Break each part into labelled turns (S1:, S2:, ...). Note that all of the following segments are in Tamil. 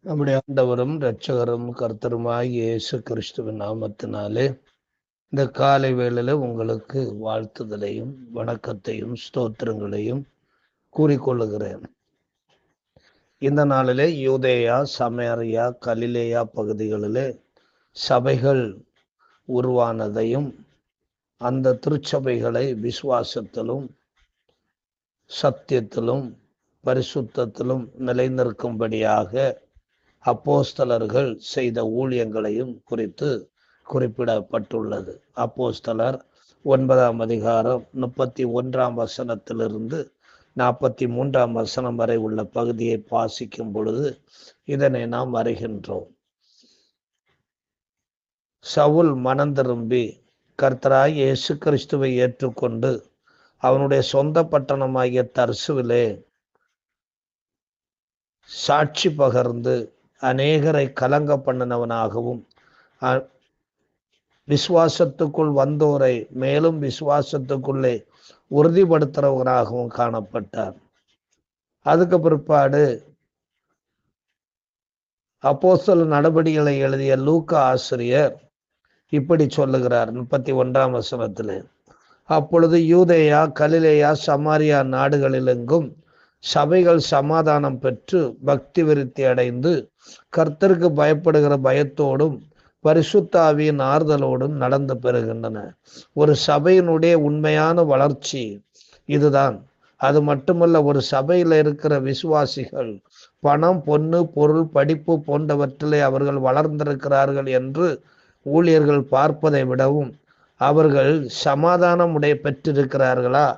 S1: நம்முடைய ஆண்டவரும் இரட்சகரும் கர்த்தருமாய் இயேசு கிறிஸ்துவின் நாமத்தினாலே இந்த காலை வேளையில உங்களுக்கு வாழ்த்துதலையும் வணக்கத்தையும் ஸ்தோத்திரங்களையும் கூறிக்கொள்ளுகிறேன். இந்த நாளிலே யூதேயா, சமேரியா, கலிலேயா பகுதிகளிலே சபைகள் உருவானதையும் அந்த திருச்சபைகளை விசுவாசத்திலும் சத்தியத்திலும் பரிசுத்தத்திலும் நிலைநிற்கும்படியாக அப்போஸ்தலர்கள் செய்த ஊழியங்களையும் குறித்து குறிப்பிடப்பட்டுள்ளது. அப்போஸ்தலர் 9ஆம் அதிகாரம் 31ஆம் வசனத்திலிருந்து 43ஆம் வசனம் வரை உள்ள பகுதியை வாசிக்கும் பொழுது இதனை நாம் அறிகின்றோம். சவுல் மனம் திரும்பி கர்த்தராய் இயேசு கிறிஸ்துவை ஏற்றுக்கொண்டு அவனுடைய சொந்த பட்டணமாகிய தர்சுவிலே சாட்சி பகர்ந்து அநேகரை கலங்க பண்ணினவனாகவும் விசுவாசத்துக்குள் வந்தோரை மேலும் விசுவாசத்துக்குள்ளே உறுதிப்படுத்துறவனாகவும் காணப்பட்டார். அதுக்கு பிற்பாடு அப்போஸ்தலர் நடபடிகளை எழுதிய லூக்கா ஆசிரியர் இப்படி சொல்லுகிறார் 31ஆம் வசனத்திலே, அப்பொழுது யூதேயா, கலிலேயா, சமாரியா நாடுகளிலெங்கும் சபைகள் சமாதானம் பெற்று பக்தி விருத்தி அடைந்து கர்த்தருக்கு பயப்படுகிற பயத்தோடும் பரிசுத்த ஆவியின் ஆறுதலோடும் நடந்து பெறுகின்றன. ஒரு சபையினுடைய உண்மையான வளர்ச்சி இதுதான். அது மட்டுமல்ல, ஒரு சபையில் இருக்கிற விசுவாசிகள் பணம், பொன்னு, பொருள், படிப்பு போன்றவற்றிலே அவர்கள் வளர்ந்திருக்கிறார்கள் என்று ஊழியர்கள் பார்ப்பதை விடவும் அவர்கள் சமாதானம் பெற்றிருக்கிறார்களா,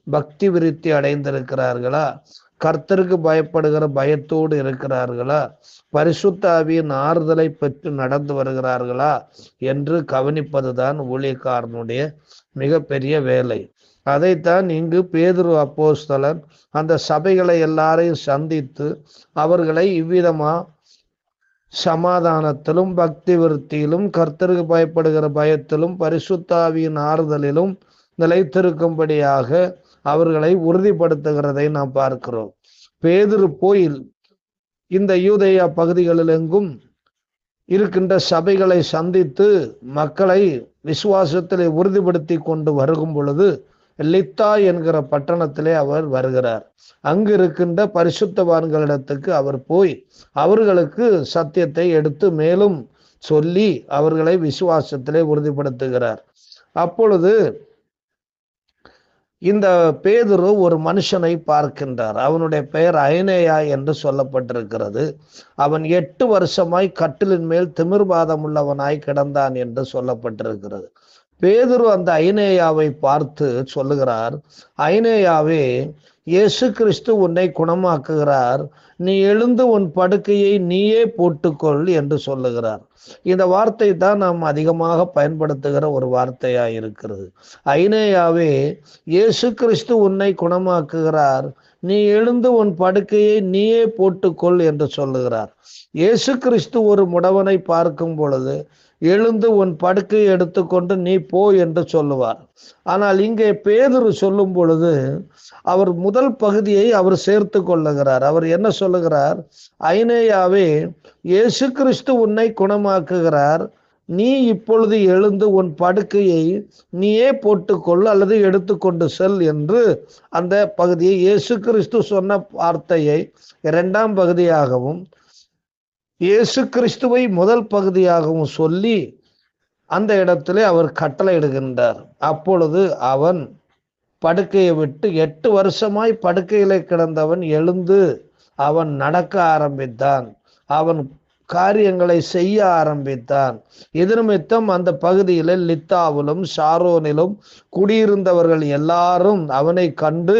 S1: பக்தி விருத்தி அடைந்திருக்கிறார்களா, கர்த்தருக்கு பயப்படுகிற பயத்தோடு இருக்கிறார்களா, பரிசுத்த ஆவியின் ஆறுதலை பெற்று நடந்து வருகிறார்களா என்று கவனிப்பதுதான் ஊழியக்காரனுடைய மிகப்பெரிய வேலை. அதைத்தான் இங்கு பேதுரு அப்போஸ்தலன் அந்த சபைகளை எல்லாரையும் சந்தித்து அவர்களை இவ்விதமா சமாதானத்திலும் பக்தி விருத்தியிலும் கர்த்தருக்கு பயப்படுகிற பயத்திலும் பரிசுத்த ஆவியின் ஆறுதலிலும் நிலைத்திருக்கும்படியாக அவர்களை உறுதிப்படுத்துகிறதை நாம் பார்க்கிறோம். பேதுரு போய் இந்த யூதேயா பகுதிகளில் எங்கும் இருக்கின்ற சபைகளை சந்தித்து மக்களை விசுவாசத்திலே உறுதிப்படுத்தி கொண்டு வருகும் பொழுது லித்தா என்கிற பட்டணத்திலே அவர் வருகிறார். அங்கு இருக்கின்ற பரிசுத்தவான்களிடத்துக்கு அவர் போய் அவர்களுக்கு சத்தியத்தை எடுத்து மேலும் சொல்லி அவர்களை விசுவாசத்திலே உறுதிப்படுத்துகிறார். அப்பொழுது இந்த பேதுரு ஒரு மனுஷனை பார்க்கின்றார். அவனுடைய பெயர் ஐனேயா என்று சொல்லப்பட்டிருக்கிறது. அவன் 8 வருஷமாய் கட்டிலின் மேல் திமிர்வாதம் உள்ளவனாய் கிடந்தான் என்று சொல்லப்பட்டிருக்கிறது. பேதுரு அந்த ஐனேயாவை பார்த்து சொல்லுகிறார், ஐனேயாவே, இயேசு கிறிஸ்து உன்னை குணமாக்குகிறார், நீ எழுந்து உன் படுக்கையை நீயே போட்டுக்கொள் என்று சொல்லுகிறார். இந்த வார்த்தை தான் நாம் அதிகமாக பயன்படுத்துகிற ஒரு வார்த்தையாய் இருக்கிறது. ஐனேயாவே, இயேசு கிறிஸ்து உன்னை குணமாக்குகிறார், நீ எழுந்து உன் படுக்கையை நீயே போட்டுக்கொள் என்று சொல்லுகிறார். இயேசு கிறிஸ்து ஒரு முடவனை பார்க்கும் பொழுது எழுந்து உன் படுக்கையை எடுத்துக்கொண்டு நீ போ என்று சொல்லுவார். ஆனால் இங்கே பேதுரு சொல்லும் பொழுது அவர் முதல் பகுதியை அவர் சேர்த்து கொள்ளுகிறார். அவர் என்ன சொல்லுகிறார்? ஐனேயாவே, இயேசு கிறிஸ்து உன்னை குணமாக்குகிறார், நீ இப்பொழுது எழுந்து உன் படுக்கையை நீயே போட்டுக்கொள் அல்லது எடுத்துக்கொண்டு செல் என்று அந்த பகுதியை இயேசு கிறிஸ்து சொன்ன வார்த்தையை 2ஆம் பகுதியாகவும் இயேசு கிறிஸ்துவை முதல் பகுதியாகவும் சொல்லி அந்த இடத்திலே அவர் கட்டளையிடுகின்றார். அப்பொழுது அவன் படுக்கையை விட்டு 8 வருஷமாய் படுக்கையிலே கிடந்தவன் எழுந்து அவன் நடக்க ஆரம்பித்தான். அவன் காரியங்களை செய்ய ஆரம்பித்தான். இது நிமித்தம் அந்த பகுதியில லித்தாவிலும் சாரோனிலும் குடியிருந்தவர்கள் எல்லாரும் அவனை கண்டு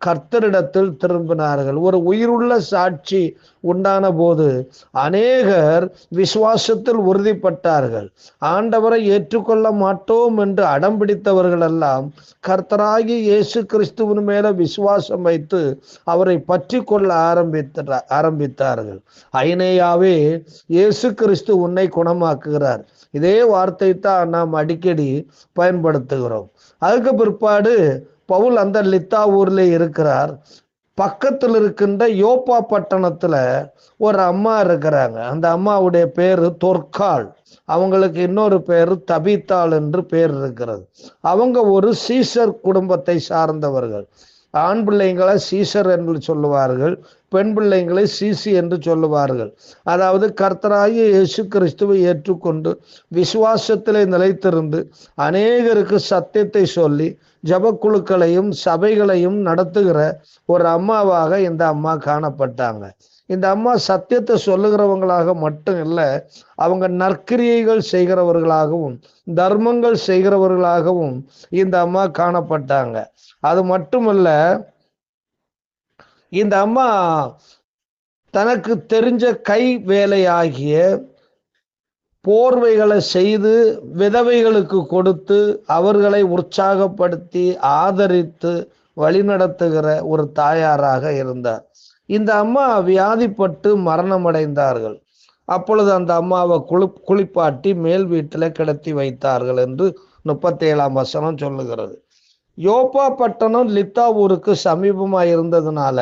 S1: கர்த்தரிடத்தில் திரும்பினார்கள். ஒரு உயிருள்ள சாட்சி உண்டான போது அநேகர் விசுவாசத்தில் உறுதிப்பட்டார்கள். ஆண்டவரை ஏற்றுக்கொள்ள மாட்டோம் என்று அடம் பிடித்தவர்கள் எல்லாம் கர்த்தராகி இயேசு கிறிஸ்துவின் மேல விசுவாசம் வைத்து அவரை பற்றி கொள்ள ஆரம்பித்தார்கள். ஐனேயாவே, இயேசு கிறிஸ்து உன்னை குணமாக்குகிறார். இதே வார்த்தை தான் நாம் அடிக்கடி பயன்படுத்துகிறோம். அதுக்கு பிற்பாடு பவுல் அந்த லித்தா ஊர்ல இருக்கிறார். பக்கத்தில் இருக்கின்ற யோப்பா பட்டணத்துல ஒரு அம்மா இருக்கிறாங்க. அந்த அம்மாவுடைய பேரு தொற்காள். அவங்களுக்கு இன்னொரு பேரு தபித்தாள் என்று பேர் இருக்கிறது. அவங்க ஒரு சீசர் குடும்பத்தை சார்ந்தவர்கள். ஆண் பிள்ளைங்களை சீசர் என்று சொல்லுவார்கள், பெண் பிள்ளைங்களை சீசி என்று சொல்லுவார்கள். அதாவது கர்த்தராகிய இயேசு கிறிஸ்துவை ஏற்றுக்கொண்டு விசுவாசத்திலே நிலைத்திருந்து அநேகருக்கு சத்தியத்தை சொல்லி ஜபக்குழுக்களையும் சபைகளையும் நடத்துகிற ஒரு அம்மாவாக இந்த அம்மா காணப்பட்டாங்க. இந்த அம்மா சத்தியத்தை சொல்லுகிறவங்களாக மட்டும் இல்லை, அவங்க நற்கிரியைகள் செய்கிறவர்களாகவும் தர்மங்கள் செய்கிறவர்களாகவும் இந்த அம்மா காணப்பட்டாங்க. அது மட்டுமல்ல, இந்த அம்மா தனக்கு தெரிஞ்ச கை வேலையாகிய போர்வைகளை செய்து விதவைகளுக்கு கொடுத்து அவர்களை உற்சாகப்படுத்தி ஆதரித்து வழிநடத்துகிற ஒரு தாயாராக இருந்தார். இந்த அம்மா வியாதிப்பட்டு மரணமடைந்தார்கள். அப்பொழுது அந்த அம்மாவை குளிப்பாட்டி மேல் வீட்டில் கிடத்தி வைத்தார்கள் என்று 37ஆம் வசனம் சொல்லுகிறது. யோப்பா பட்டணம் லித்தா ஊருக்கு சமீபமாக இருந்ததுனால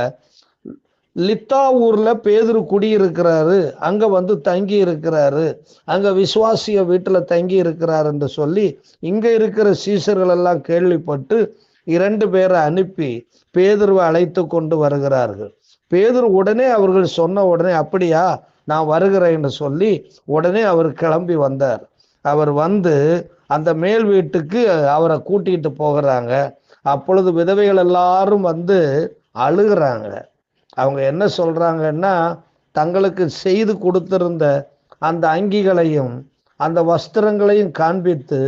S1: லித்தா ஊர்ல பேதுரு குடியிருக்கிறாரு, அங்க வந்து தங்கி இருக்கிறாரு, அங்க விசுவாசிய வீட்டுல தங்கி இருக்கிறார் என்று சொல்லி இங்க இருக்கிற சீசர்கள் எல்லாம் கேள்விப்பட்டு 2 பேரை அனுப்பி பேதுருவை அழைத்து கொண்டு வருகிறார்கள். பேதுரு உடனே அவர்கள் சொன்ன உடனே அப்படியா நான் வருகிறேன்னு சொல்லி உடனே அவர் கிளம்பி வந்தார். அவர் வந்து அந்த மேல் வீட்டுக்கு அவரை கூட்டிட்டு போகிறாங்க. அப்பொழுது விதவைகள் எல்லாரும் வந்து அழுகிறாங்க. அவங்க என்ன சொல்றாங்கன்னா, தங்களுக்கு செய்து கொடுத்திருந்த அந்த அங்கிகளையும் அந்த வஸ்திரங்களையும் காண்பித்து,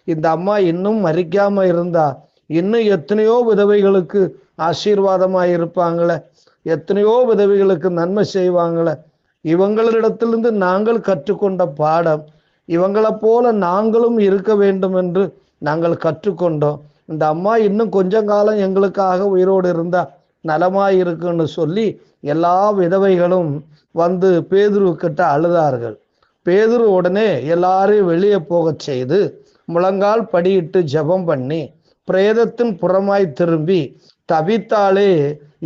S1: இந்த அம்மா இன்னும் மரிக்காம இருந்தா இன்னும் எத்தனையோ விதவைகளுக்கு ஆசீர்வாதமாய் இருப்பாங்களே, எத்தனையோ விதவைகளுக்கு நன்மை செய்வாங்களே, இவங்களிடத்திலிருந்து நாங்கள் கற்றுக்கொண்ட பாடம், இவங்களை போல நாங்களும் இருக்க வேண்டும் என்று நாங்கள் கற்றுக்கொண்டோம். இந்த அம்மா இன்னும் கொஞ்ச காலம் எங்களுக்காக உயிரோடு இருந்தா நலமாய் இருக்குன்னு சொல்லி எல்லா விதவைகளும் வந்து பேதுரு கிட்ட அழுதார்கள். பேதுரு உடனே எல்லாரையும் வெளியே போக செய்து முழங்கால் படியிட்டு ஜெபம் பண்ணி பிரேதத்தின் புறமாய் திரும்பி தபித்தாளே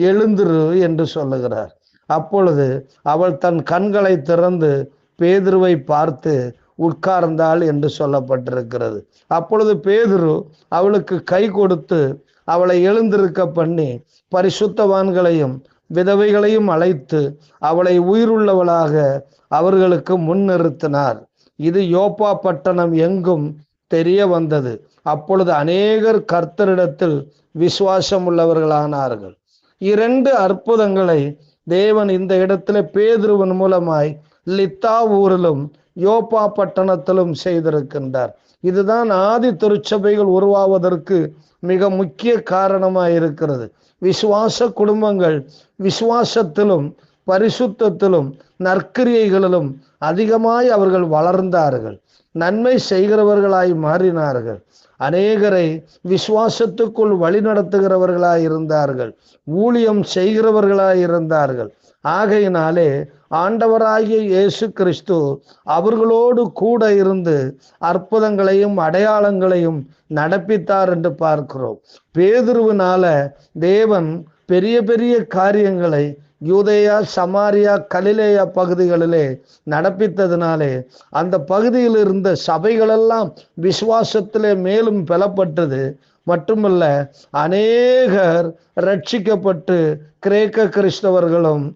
S1: எழுந்திரு என்று சொல்லுகிறார். அப்பொழுது அவள் தன் கண்களை திறந்து பேதுருவை பார்த்து உட்கார்ந்தாள் என்று சொல்லப்பட்டிருக்கிறது. அப்பொழுது பேதுரு அவளுக்கு கை கொடுத்து அவளை எழுந்திருக்க பண்ணி பரிசுத்தவான்களையும் விதவைகளையும் அழைத்து அவளை உயிருள்ளவளாக அவர்களுக்கு முன்னிறுத்தினார். இது யோப்பா பட்டணம் எங்கும் தெரிய வந்தது. அப்பொழுது அநேகர் கர்த்தரிடத்தில் விசுவாசம் உள்ளவர்களானார்கள். 2 அற்புதங்களை தேவன் இந்த இடத்துல பேதுருவின் மூலமாய் லித்தா ஊரிலும் யோப்பா பட்டணத்திலும் செய்திருக்கின்றார். இதுதான் ஆதி திருச்சபைகள் உருவாவதற்கு மிக முக்கிய காரணமாய் இருக்கிறது. விசுவாச குடும்பங்கள் விசுவாசத்திலும் பரிசுத்தத்திலும் நற்கிரியைகளிலும் அதிகமாய் அவர்கள் வளர்ந்தார்கள், நன்மை செய்கிறவர்களாய் மாறினார்கள், அநேகரை விசுவாசத்துக்குள் வழி நடத்துகிறவர்களாய் இருந்தார்கள், ஊழியம் செய்கிறவர்களாய் இருந்தார்கள். ஆகையினாலே ஆண்டவராகிய இயேசு கிறிஸ்து அவர்களோடு கூட இருந்து அற்புதங்களையும் அடையாளங்களையும் நடப்பித்தார் என்று பார்க்கிறோம். பேதுருவினால தேவன் பெரிய பெரிய காரியங்களை யூதேயா சமாரியா கலிலேயா பகுதிகளிலே நடப்பித்ததினாலே அந்த பகுதியில் இருந்த சபைகளெல்லாம் விசுவாசத்திலே மேலும் பலப்பட்டது. மட்டுமல்ல, அநேகர் ரட்சிக்கப்பட்டு கிரேக்க கிறிஸ்தவர்களும்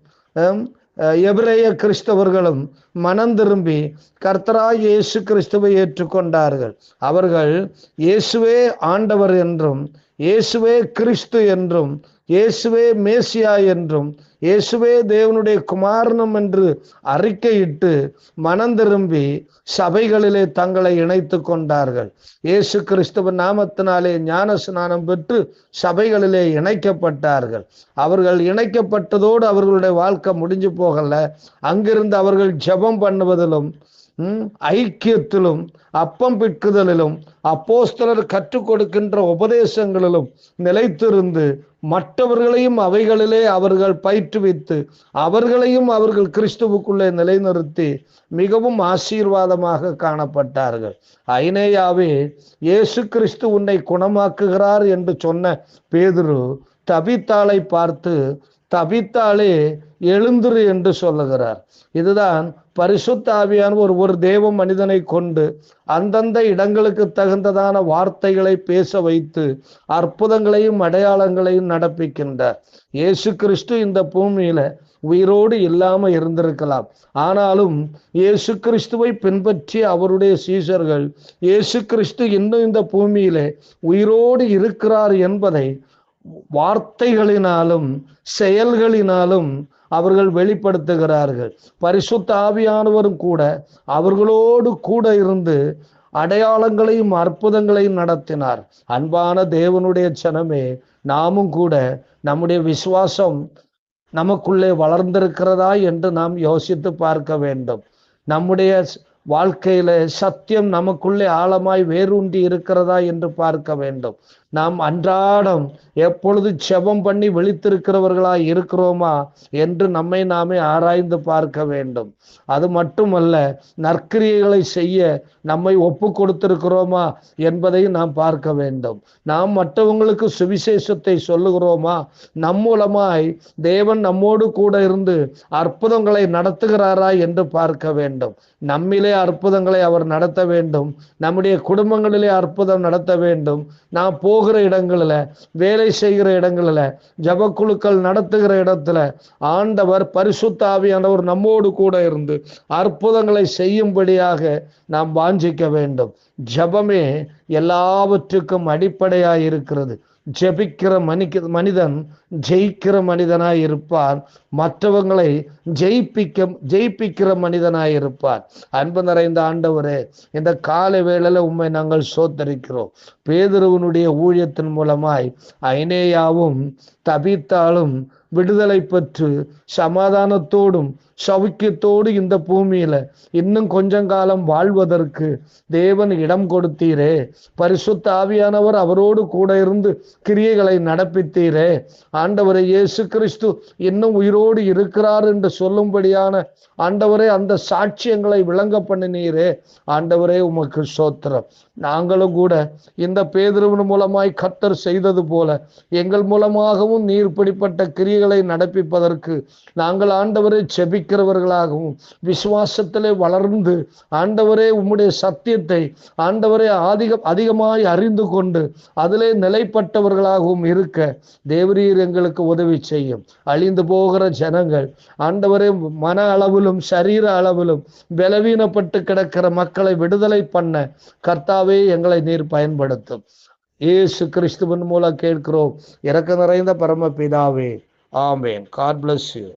S1: எபிரேய கிறிஸ்தவர்களும் மனம் திரும்பி கர்த்தராகிய இயேசு கிறிஸ்துவை ஏற்றுக்கொண்டார்கள். அவர்கள் இயேசுவே ஆண்டவர் என்றும் இயேசுவே கிறிஸ்து என்றும் இயேசுவே மேசியா என்றும் இயேசுவே தேவனுடைய குமாரனும் என்று அறிக்கையிட்டு மனம் திரும்பி சபைகளிலே தங்களை இணைத்து கொண்டார்கள். இயேசு கிறிஸ்துவின் நாமத்தினாலே ஞான ஸ்நானம் பெற்று சபைகளிலே இணைக்கப்பட்டார்கள். அவர்கள் இணைக்கப்பட்டதோடு அவர்களுடைய வாழ்க்கை முடிஞ்சு போகல. அங்கிருந்து அவர்கள் ஜெபம் பண்ணுவதிலும் ஐக்கியத்திலும் அப்பம் பிட்குதலிலும் அப்போஸ்தலர் கற்றுக் கொடுக்கின்ற உபதேசங்களிலும் நிலைத்திருந்து மற்றவர்களையும் அவைகளிலே அவர்கள் பயிற்றுவித்து அவர்களையும் அவர்கள் கிறிஸ்துவுக்குள்ளே நிலைநிறுத்தி மிகவும் ஆசீர்வாதமாக காணப்பட்டார்கள். ஐனேயாவே இயேசு கிறிஸ்து உன்னை குணமாக்குகிறார் என்று சொன்ன பேதுரு தபித்தாளை பார்த்து, தபித்தாளே எழுந்திரு என்று சொல்லுகிறார். இதுதான் பரிசுத்த ஆவியானவர் ஒரு தேவ மனிதனை கொண்டு அந்தந்த இடங்களுக்கு தகுந்ததான வார்த்தைகளை பேச வைத்து அற்புதங்களையும் அடையாளங்களையும் நடப்பிக்கின்றார். இயேசு கிறிஸ்து இந்த பூமியில உயிரோடு இல்லாம இருந்திருக்கலாம். ஆனாலும் இயேசு கிறிஸ்துவை பின்பற்றி அவருடைய சீஷர்கள் இயேசு கிறிஸ்து இன்னும் இந்த பூமியிலே உயிரோடு இருக்கிறார் என்பதை வார்த்தைகளினாலும் செயல்களினாலும் அவர்கள் வெளிப்படுத்துகிறார்கள். பரிசுத்த ஆவியானவரும் கூட அவர்களோடு கூட இருந்து அடையாளங்களையும் அற்புதங்களையும் நடத்தினார். அன்பான தேவனுடைய ஜனமே, நாமும் கூட நம்முடைய விசுவாசம் நமக்குள்ளே வளர்ந்திருக்கிறதா என்று நாம் யோசித்து பார்க்க வேண்டும். நம்முடைய வாழ்க்கையில சத்தியம் நமக்குள்ளே ஆழமாய் வேரூன்றி இருக்கிறதா என்று பார்க்க வேண்டும். நாம் அன்றாடம் எப்பொழுது ஜெபம் பண்ணி விழித்திருக்கிறவர்களாய் இருக்கிறோமா என்று நம்மை நாமே ஆராய்ந்து பார்க்க வேண்டும். அது மட்டுமல்ல, நற்கிரியைகளை செய்ய நம்மை ஒப்பு கொடுத்திருக்கிறோமா என்பதையும் நாம் பார்க்க வேண்டும். நாம் மற்றவங்களுக்கு சுவிசேஷத்தை சொல்லுகிறோமா? நம் மூலமாய் தேவன் நம்மோடு கூட இருந்து அற்புதங்களை நடத்துகிறாரா என்று பார்க்க வேண்டும். நம்மிலே அற்புதங்களை அவர் நடத்த வேண்டும். நம்முடைய குடும்பங்களிலே அற்புதம் நடத்த வேண்டும். நாம் போகிற இடங்களில, வேலை செய்கிற இடங்களில, ஜபக்குழுக்கள் நடத்துகிற இடத்துல ஆண்டவர் பரிசுத்த ஆவியானவர் நம்மோடு கூட இருந்து அற்புதங்களை செய்யும்படியாக நாம் வாஞ்சிக்க வேண்டும். ஜபமே எல்லாவற்றுக்கும் அடிப்படையாய் இருக்கிறது. ஜெபிக்கிற மனிதன் ஜெயிக்கிற மனிதனாய் இருப்பார். மற்றவங்களை ஜெயிப்பிக்கிற மனிதனாய் இருப்பார். அன்பு நிறைந்த ஆண்டவரே, இந்த காலை வேளையில உம்மை நாங்கள் சோத்தரிக்கிறோம். பேதுருவினுடைய ஊழியத்தின் மூலமாய் ஐனேயாவும் தபித்தாலும் விடுதலை பெற்று சமாதானத்தோடும் சௌக்கியத்தோடு இந்த பூமியில இன்னும் கொஞ்சம் காலம் வாழ்வதற்கு தேவன் இடம் கொடுத்தீரே. பரிசுத்த ஆவியானவர் அவரோடு கூட இருந்து கிரியைகளை நடப்பித்தீரே. ஆண்டவரை இயேசு கிறிஸ்து இன்னும் உயிரோடு இருக்கிறார் என்று சொல்லும்படியான ஆண்டவரே அந்த சாட்சியங்களை விளங்க பண்ணினீரே. ஆண்டவரே, உமக்கு ஸ்தோத்திரம். நாங்களும் கூட இந்த பேதுருவின் மூலமாய் கர்த்தர் செய்தது போல எங்கள் மூலமாகவும் நீர் பிடிப்பட்ட கிரியைகளை நடப்பிப்பதற்கு நாங்கள் ஆண்டவரை செபிக்கிறவர்களாகவும் விசுவாசத்திலே வளர்ந்து ஆண்டவரே உம்முடைய சத்தியத்தை ஆண்டவரே அதிகமாய் அறிந்து கொண்டு அதிலே நிலைப்பட்டவர்களாகவும் இருக்க தேவரீர் எங்களுக்கு உதவி செய்யும். அழிந்து போகிற ஜனங்கள் ஆண்டவரே மன அளவிலும் சரீர அளவிலும் பலவீனப்பட்டு கிடக்கிற மக்களை விடுதலை பண்ண கர்த்தாவே எங்களை நீர் பயன்படுத்தும். இயேசு கிறிஸ்துவின் மூலம் கேட்கிறோம் இரக்க நிறைந்த பரமபிதாவே. ஆமேன். God bless you.